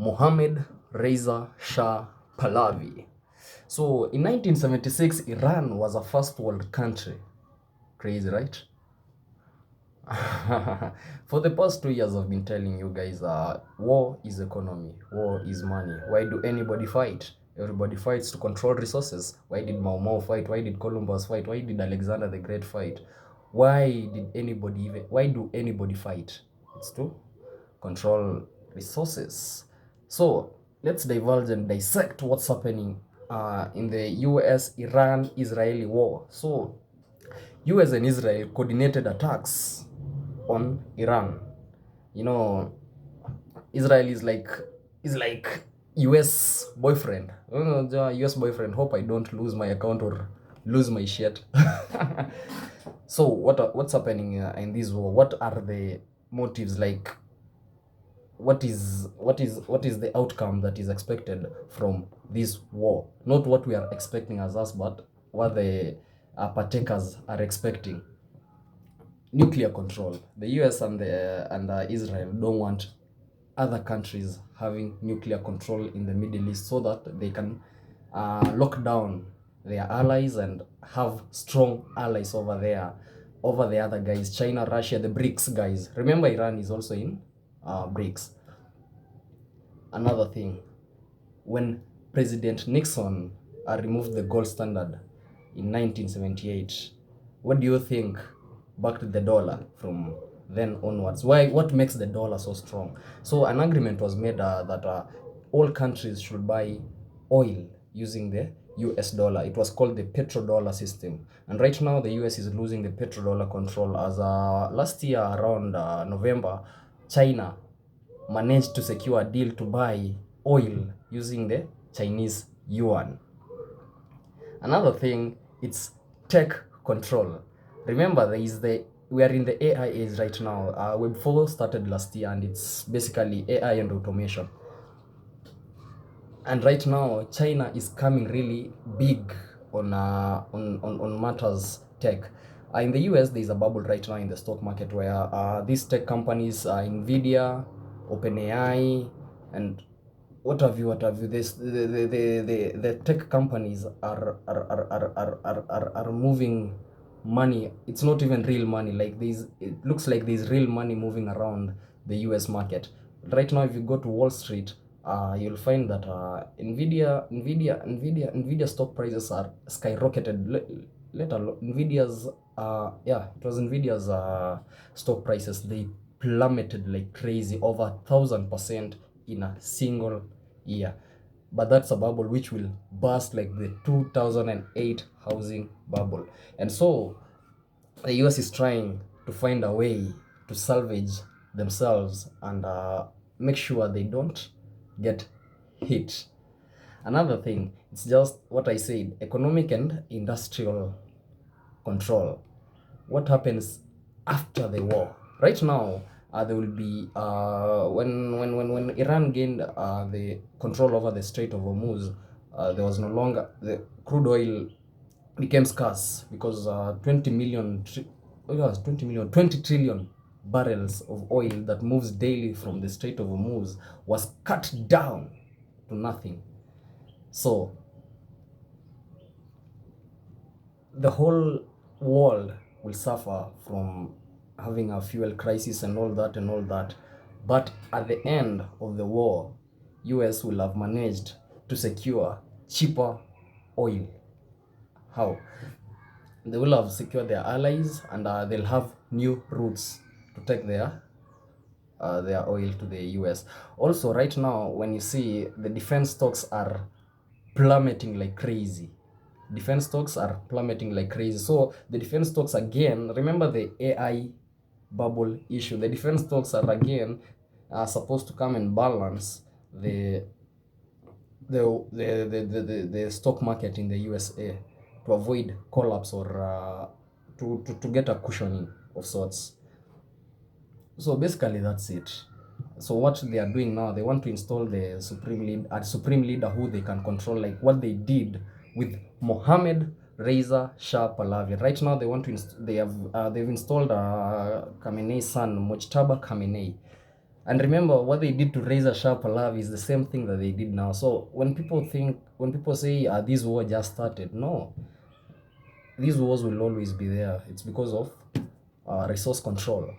Mohammed Reza Shah Pahlavi. So in 1976, Iran was a first world country. Crazy, right? For the past 2 years, I've been telling you guys, war is economy, war is money. Why do anybody fight? Everybody fights to control resources. Why did Mau Mau fight? Why did Columbus fight? Why did Alexander the Great fight? Why do anybody fight? It's to control resources. So let's divulge and dissect what's happening in the US Iran Israeli war. So US and Israel coordinated attacks on Iran. You know, Israel is like US boyfriend. The US boyfriend. Hope I don't lose my account or lose my shit. So what's happening in this war? What are the motives? Like, what is the outcome that is expected from this war? Not what we are expecting as us, but what the partakers are expecting. Nuclear control. The US and Israel don't want other countries having nuclear control in the Middle East, so that they can lock down their allies and have strong allies over there, over the other guys, China, Russia, the BRICS guys. Remember, Iran is also in BRICS. Another thing, when President Nixon removed the gold standard in 1978, what do you think backed the dollar from then onwards? What makes the dollar so strong? So an agreement was made that all countries should buy oil using the US dollar. It was called the petrodollar system. And right now the US is losing the petrodollar control, as last year around November, China managed to secure a deal to buy oil using the Chinese yuan. Another thing, it's tech control. Remember, we are in the AI age right now. Web 4 started last year, and it's basically AI and automation. And right now, China is coming really big on matters tech. In the US, there's a bubble right now in the stock market where these tech companies, Nvidia, OpenAI, and what have you, the tech companies are moving money. It's not even real money. Like, it looks like there's real money moving around the US market right now. If you go to Wall Street, you'll find that Nvidia stock prices are skyrocketed. Let alone Nvidia's it was Nvidia's stock prices. They plummeted like crazy, over 1,000% in a single year. But that's a bubble which will burst like the 2008 housing bubble. And so the US is trying to find a way to salvage themselves and make sure they don't get hit. Another thing, it's just what I said, economic and industrial control. What happens after the war? Right now, there will be when Iran gained the control over the Strait of Hormuz, there was no longer, the crude oil became scarce because 20 trillion barrels of oil that moves daily from the Strait of Hormuz was cut down to nothing. So the whole world will suffer from having a fuel crisis and all that. But at the end of the war, US will have managed to secure cheaper oil. How? They will have secured their allies, and they'll have new routes to take their oil to the US. Also, right now, when you see the defense stocks are plummeting like crazy. Defense stocks are plummeting like crazy. So the defense stocks, again, remember the AI bubble issue. The defense stocks are again supposed to come and balance the stock market in the USA to avoid collapse, or to get a cushioning of sorts. So basically that's it. So what they are doing now, they want to install the supreme leader who they can control, like what they did with Mohammed Reza Shah Pahlavi. Right now they want to they've installed Khamenei's son, Mojtaba Khamenei. And remember, what they did to raise a sharp alarm is the same thing that they did now. So when people say this war just started, no, these wars will always be there. It's because of resource control.